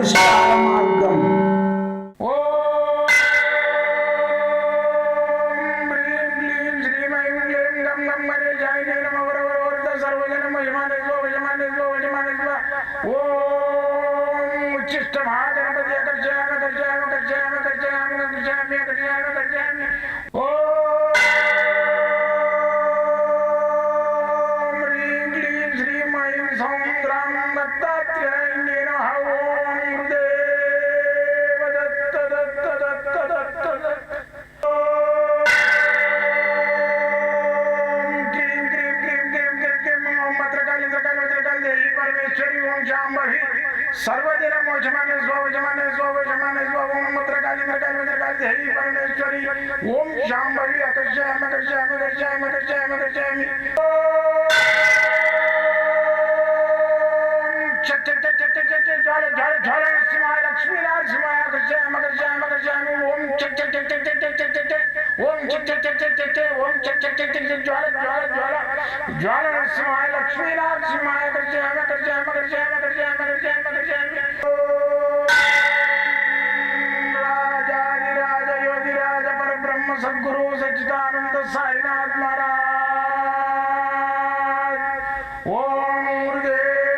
పరిష్కార మార్గం. सर्वदिन मोचमाने स्वजमाने स्वजमाने स्वम मत्रकाली मत्रकाली मत्रकाली देवी परमेश्वरी ओम शांभवी अकर्षयामि अकर्षयामि अकर्षयामि अकर्षयामि अकर्षयामि चट चट चट चट चट ज्वाल ज्वाल ज्वाल नरसिंहाय लक्ष्मी नरसिंहाय अकर्षयामि अकर्षयामि अकर्षयामि ओम चट चट चट चट चट चट चट ओम चट चट चट चट चट ओम चट चट चट चट ज्वाल ज्वाल ज्वाल ज्वाल नरसिंहाय लक्ष्मी नरसिंहाय अकर्षयामि अकर्षयामि अकर्षयामि अकर्षयामि अकर्षयामि अकर्षयामि राजाधिराज योगिराज परब्रह्म सद्गुरु सच्चिदानंद साईनाथ महाराज ओम गुरुदेव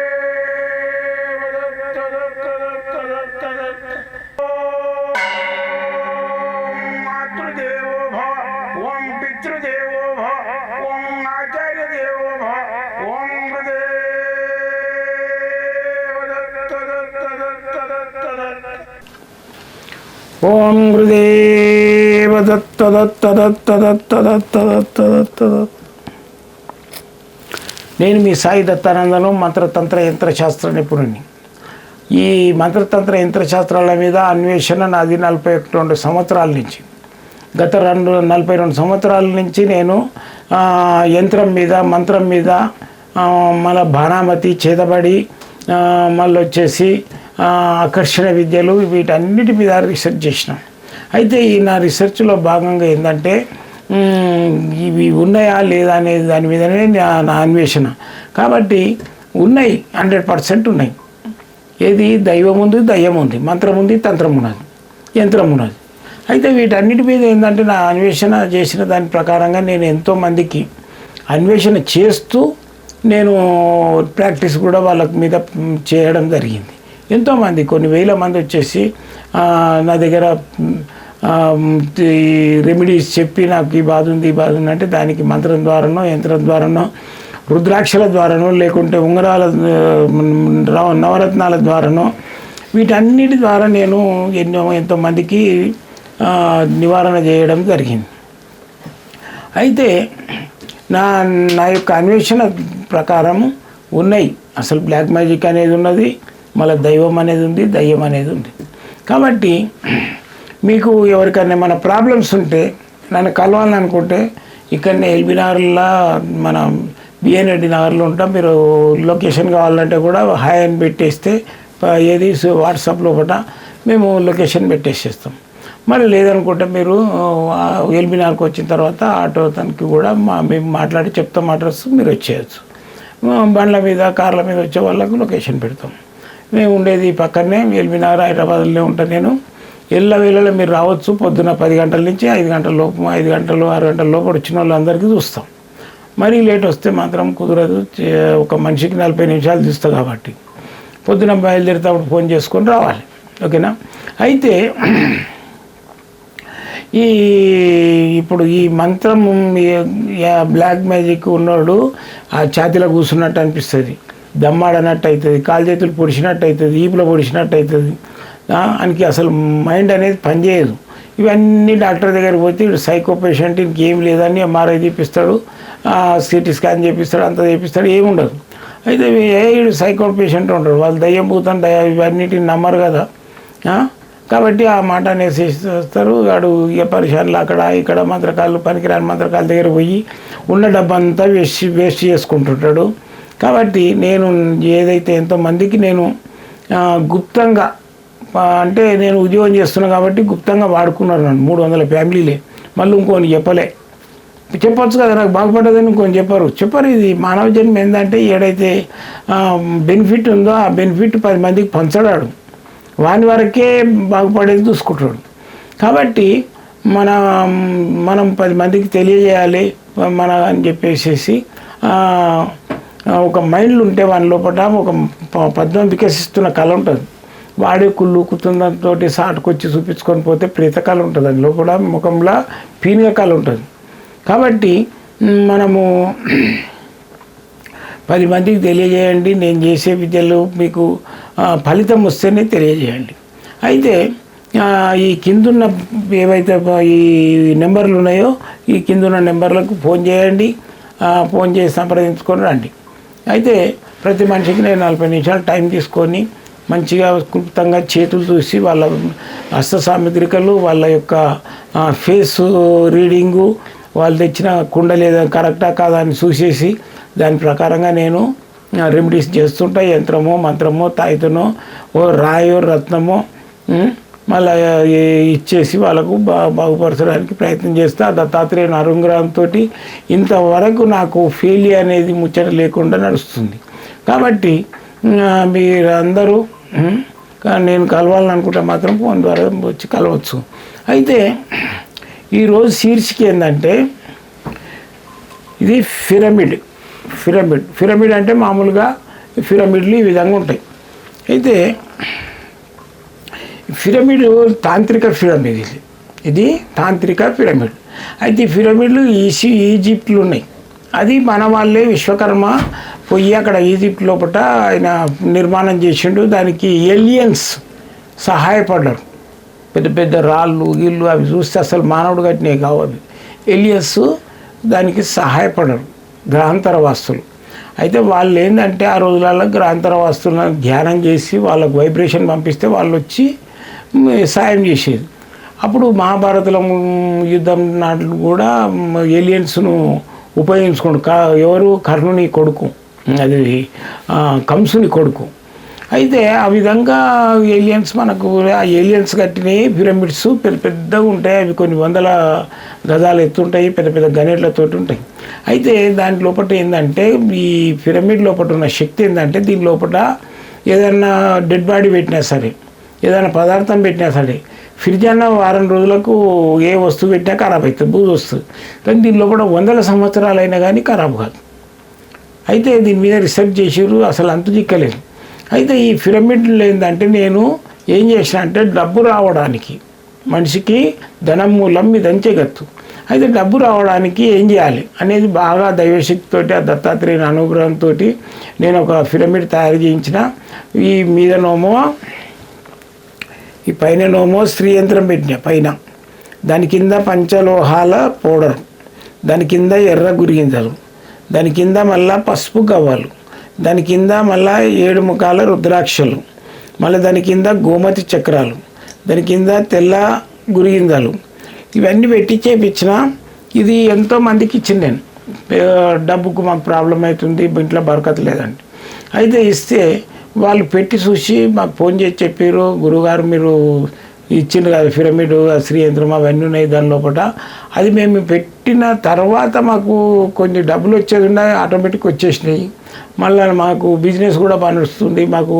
दत्त दत्त दत्त दत्त दत्त ओम मातृदेवो भव ओम पितृदेवो भव ओम आचार्य देवो भव ओम गुरुदेव दत्त दत्त दत्त दत्त दत्त ओम गुरुदेव दत्त दत्त दत्त दत्त दत्त दत्त दत्त दत्त. నేను మీ సాయి దత్తానందను మంత్రతంత్ర యంత్రశాస్త్ర నిపుణుని. ఈ మంత్రతంత్ర యంత్రశాస్త్రాల మీద అన్వేషణ నాది 42 సంవత్సరాల నుంచి. గత 42 సంవత్సరాల నుంచి నేను యంత్రం మీద మంత్రం మీద మన బాణామతి చేతబడి మళ్ళీ వచ్చేసి ఆకర్షణ విద్యలు వీటన్నిటి మీద రీసెర్చ్ చేసిన. అయితే ఈ నా రీసెర్చ్లో భాగంగా ఏంటంటే ఇవి ఉన్నాయా లేదా అనేది దాని మీదనే నా అన్వేషణ. కాబట్టి ఉన్నాయి, 100% ఉన్నాయి. ఏది దైవం ఉంది, దయ్యం ఉంది, మంత్రం ఉంది, తంత్రం ఉన్నది, యంత్రం ఉన్నది. అయితే వీటన్నిటి మీద ఏంటంటే నా అన్వేషణ చేసిన దాని ప్రకారంగా నేను ఎంతోమందికి అన్వేషణ చేస్తూ నేను ప్రాక్టీస్ కూడా వాళ్ళ మీద చేయడం జరిగింది. ఎంతోమంది కొన్ని వేల మంది వచ్చేసి నా దగ్గర రెమెడీస్ చెప్పి నాకు ఈ బాధ ఉంది, ఈ బాధ ఉంది అంటే దానికి మంత్రం ద్వారానో యంత్రం ద్వారానో రుద్రాక్షల ద్వారానో లేకుంటే ఉంగరాల నవరత్నాల ద్వారానో వీటన్నిటి ద్వారా నేను ఎంతోమందికి నివారణ చేయడం జరిగింది. అయితే నా యొక్క అన్వేషణ ప్రకారం ఉన్నాయి. అసలు బ్లాక్ మ్యాజిక్ అనేది ఉన్నది, మళ్ళీ దైవం అనేది ఉంది, దయ్యం అనేది ఉంది. కాబట్టి మీకు ఎవరికైనా మన ప్రాబ్లమ్స్ ఉంటే నన్ను కలవాలనుకుంటే ఇక్కడనే ఎల్బీనగర్లో మన బిఎన్ రెడ్డి నగర్లో ఉంటాం. మీరు లొకేషన్ కావాలంటే కూడా హాయ్ అని పెట్టేస్తే ఏది వాట్సాప్లో కూడా మేము లొకేషన్ పెట్టేసేస్తాం. మరి లేదనుకుంటే మీరు ఎల్బీనగర్కి వచ్చిన తర్వాత ఆటో తనకి కూడా మేము మాట్లాడి చెప్తాం అడ్రస్, మీరు వచ్చేయచ్చు. బండ్ల మీద కార్ల మీద వచ్చే వాళ్ళకు లొకేషన్ పెడతాం. మేము ఉండేది పక్కనే ఎల్బీనగర్ హైదరాబాద్లో ఉంటాను నేను. ఎల్లవేళలో మీరు రావచ్చు. పొద్దున్న 10 గంటల నుంచి 5 గంటల లోపు, 5 గంటలు 6 గంటల లోపు వచ్చిన వాళ్ళందరికీ చూస్తాం. మరీ లేట్ వస్తే మాత్రం కుదరదు. ఒక మనిషికి 40 నిమిషాలు చూస్తాం కాబట్టి పొద్దున బయలుదేరితే ఫోన్ చేసుకొని రావాలి. ఓకేనా? అయితే ఇప్పుడు ఈ మంత్రం బ్లాక్ మ్యాజిక్ ఉన్నోడు ఆ ఛాతీలో కూర్చున్నట్టు అనిపిస్తుంది, దమ్మాడనట్టు అవుతుంది, కాలు చేతులు పొడిచినట్టు అవుతుంది, ఈపులో పొడిచినట్టు అవుతుంది. ఆయనకి అసలు మైండ్ అనేది పనిచేయదు. ఇవన్నీ డాక్టర్ దగ్గరికి పోతే సైకో పేషెంట్ ఇంకేం లేదని ఎంఆర్ఐ తీపిస్తాడు, సిటీ స్కాన్ చేపిస్తాడు, అంత చేపిస్తాడు, ఏముండదు. అయితే వీడు సైకో పేషెంట్ ఉంటాడు. వాళ్ళు దయ్యం పోతాను ఇవన్నిటిని నమ్మరు కదా. కాబట్టి ఆ మాట అనేసేస్తారు. వాడు ఇక పరిశాన్లు అక్కడ ఇక్కడ మంత్రకాళ్ళు పనికిరాని మంత్రకాల దగ్గర పోయి ఉన్న డబ్బంతా వేస్ట్ చేసుకుంటుంటాడు. కాబట్టి నేను ఏదైతే ఎంతోమందికి నేను గుప్తంగా అంటే నేను ఉద్యోగం చేస్తున్నాను కాబట్టి గుప్తంగా వాడుకున్నారు నన్ను 300 ఫ్యామిలీలే. మళ్ళీ ఇంకొని చెప్పొచ్చు కదా, నాకు బాగుపడ్డదని ఇంకొని చెప్పరు. ఇది మానవ జన్మ ఏంటంటే ఏడైతే బెనిఫిట్ ఉందో ఆ బెనిఫిట్ 10 మందికి పంచడాడు. వాని వరకే బాగుపడేది చూసుకుంటాడు. కాబట్టి మనం 10 మందికి తెలియజేయాలి అని చెప్పేసి ఒక మైండ్లు ఉంటే వాని లోపల ఒక పద్మం వికసిస్తున్న కళ ఉంటుంది. వాడే కుళ్ళు కుతుందంతో సాటుకొచ్చి చూపించుకొని పోతే ప్రేత కళ ఉంటుంది, అందులో కూడా ముఖంలో పీనుగ కళ ఉంటుంది. కాబట్టి మనము 10 మందికి తెలియజేయండి, నేను చేసే విద్యలు మీకు ఫలితం వస్తేనే తెలియజేయండి. అయితే ఈ కిందున్న ఏవైతే ఈ నెంబర్లు ఉన్నాయో ఈ కిందున్న నెంబర్లకు ఫోన్ చేయండి, ఫోన్ చేసి సంప్రదించుకొని రండి. అయితే ప్రతి మనిషికి నేను 40 నిమిషాలు టైం తీసుకొని మంచిగా క్లుప్తంగా చేతులు చూసి వాళ్ళ హస్త సాముద్రికలు, వాళ్ళ యొక్క ఫేస్ రీడింగు, వాళ్ళు తెచ్చిన కుండ లేదా కరెక్టా కాదా అని చూసేసి దాని ప్రకారంగా నేను రెమెడీస్ చేస్తుంటా. యంత్రమో మంత్రమో తాయితనో ఓ రాయో రత్నమో మళ్ళీ ఇచ్చేసి వాళ్ళకు బాగుపరచడానికి ప్రయత్నం చేస్తా. దత్తాత్రేయ అనుగ్రహంతో ఇంతవరకు నాకు ఫెయిలియర్ అనేది ముచ్చట లేకుండా నడుస్తుంది. కాబట్టి మీరందరూ నేను కలవాలని అనుకుంటే మాత్రం ఫోన్ ద్వారా వచ్చి కలవచ్చు. అయితే ఈరోజు శీర్షిక ఏంటంటే ఇది పిరమిడ్ అంటే మామూలుగా పిరమిడ్లు ఈ విధంగా ఉంటాయి. అయితే పిరమిడ్ తాంత్రిక పిరమిడ్, ఇది తాంత్రిక పిరమిడ్. అయితే ఈ పిరమిడ్లు ఈజిప్ట్లో ఉన్నాయి. అది మన వాళ్ళే విశ్వకర్మ పోయి అక్కడ ఈజిప్ట్ లోపల ఆయన నిర్మాణం చేసిండు. దానికి ఏలియన్స్ సహాయపడ్డారు. పెద్ద పెద్ద రాళ్ళు గిళ్ళు అవి చూస్తే అసలు మానవుడు కట్టినవి కావు. అవి ఏలియన్స్ దానికి సహాయపడరు, గ్రహాంతర వాస్తులు. అయితే వాళ్ళు ఏంటంటే ఆ రోజులలో గ్రహాంతర వాస్తులను ధ్యానం చేసి వాళ్ళకు వైబ్రేషన్ పంపిస్తే వాళ్ళు వచ్చి సాయం చేసేది. అప్పుడు మహాభారతం యుద్ధం నాట్లు కూడా ఏలియన్స్ను ఉపయోగించుకోండు. ఎవరు కర్ణుని కొడుకు, అది కంసుని కొడుకు. అయితే ఆ విధంగా ఏలియన్స్ మనకు ఆ ఏలియన్స్ కట్టినవి పిరమిడ్స్ పెద్దగా ఉంటాయి. అవి కొన్ని వందల గజాలు ఎత్తుంటాయి, పెద్ద పెద్ద గనేట్లతో ఉంటాయి. అయితే దాని లోపల ఏంటంటే ఈ పిరమిడ్ లోపల ఉన్న శక్తి ఏంటంటే దీని లోపల ఏదైనా డెడ్ బాడీ పెట్టినా సరే, ఏదైనా పదార్థం పెట్టినా సరే, ఫ్రిడ్జ్ అన్న వారం రోజులకు ఏ వస్తువు పెట్టినా ఖరాబ్ అవుతుంది, బూజు వస్తుంది. కానీ దీని లోపల 100 సంవత్సరాలు అయినా కానీ ఖరాబ్ కాదు. అయితే దీని మీద రీసెర్చ్ చేసారు, అసలు అంతు చిక్కలేదు. అయితే ఈ పిరమిడ్లు ఏంటంటే నేను ఏం చేసిన అంటే డబ్బు రావడానికి, మనిషికి ధనం మూలం ఇదంతే గత్తు. అయితే డబ్బు రావడానికి ఏం చేయాలి అనేది బాగా దైవశక్తితోటి ఆ దత్తాత్రేయ అనుగ్రహంతో నేను ఒక పిరమిడ్ తయారు చేయించిన. ఈ మీద నోమో, ఈ పైన నోమో స్త్రీ యంత్రం పెట్టిన పైన, దాని కింద పంచలోహాల పౌడర్, దాని కింద ఎర్ర గురిగింజలు, దాని కింద మళ్ళా పసుపు గవ్వలు, దాని కింద మళ్ళా 7 ముఖాల రుద్రాక్షలు, మళ్ళీ దాని కింద గోమతి చక్రాలు, దాని కింద తెల్ల గురిగింజలు, ఇవన్నీ పెట్టి చేపించిన. ఇది ఎంతోమందికి ఇచ్చింది నేను. డబ్బుకు మాకు ప్రాబ్లం అవుతుంది, ఇంట్లో బరకత లేదండి. అయితే ఇస్తే వాళ్ళు పెట్టి చూసి మాకు ఫోన్ చేసి చెప్పారు, గురుగారు మీరు ఇచ్చిండు కదా పిరమిడ్ శ్రీ యంత్రం అవన్నీ ఉన్నాయి దాని లోపల. అది మేము పెట్టిన తర్వాత మాకు కొన్ని డబ్బులు వచ్చేది ఉన్నాయి, ఆటోమేటిక్ వచ్చేసినాయి. మళ్ళీ మాకు బిజినెస్ కూడా బాగా నడుస్తుంది. మాకు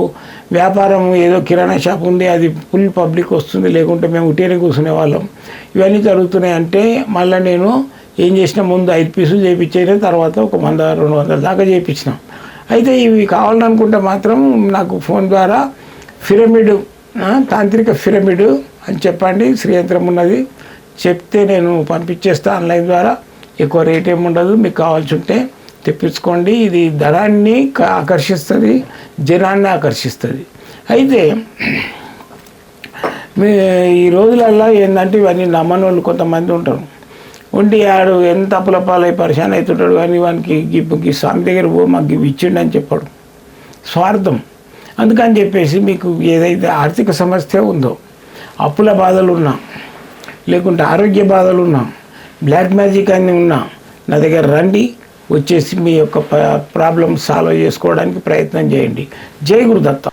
వ్యాపారం ఏదో కిరాణా షాప్ ఉంది, అది ఫుల్ పబ్లిక్ వస్తుంది, లేకుంటే మేము ఉట్టినే కూర్చునే వాళ్ళం. ఇవన్నీ జరుగుతున్నాయి. అంటే మళ్ళీ నేను ఏం చేసిన, ముందు 5 పీసులు చేయించిన, తర్వాత ఒక 100-200 దాకా చేయించిన. అయితే ఇవి కావాలనుకుంటే మాత్రం నాకు ఫోన్ ద్వారా పిరమిడ్ తాంత్రిక పిరమిడ్ అని చెప్పండి, శ్రీయంత్రం ఉన్నది చెప్తే నేను పంపించేస్తా ఆన్లైన్ ద్వారా. ఎక్కువ రేట్ ఏమి ఉండదు, మీకు కావాల్సి ఉంటే తెప్పించుకోండి. ఇది ధనాన్ని ఆకర్షిస్తుంది, జనాన్ని ఆకర్షిస్తుంది. అయితే ఈ రోజులల్లో ఏంటంటే ఇవన్నీ నమ్మని వాళ్ళు కొంతమంది ఉంటారు. ఉండి ఆడు ఎంత అప్పులపాలై పరిశాన్ అవుతుంటాడు, కానీ వానికి స్వామి దగ్గర పో మాకు ఇవి ఇచ్చిండు అని చెప్పాడు. స్వార్థం. అందుకని చెప్పేసి మీకు ఏదైతే ఆర్థిక సమస్య ఉందో, అప్పుల బాధలు ఉన్నా, లేకుంటే ఆరోగ్య బాధలు ఉన్నా, బ్లాక్ మ్యాజిక్ అని ఉన్నా, నా దగ్గర రండి, వచ్చేసి మీ యొక్క ప్రాబ్లమ్ సాల్వ్ చేసుకోవడానికి ప్రయత్నం చేయండి. జై గురుదత్త.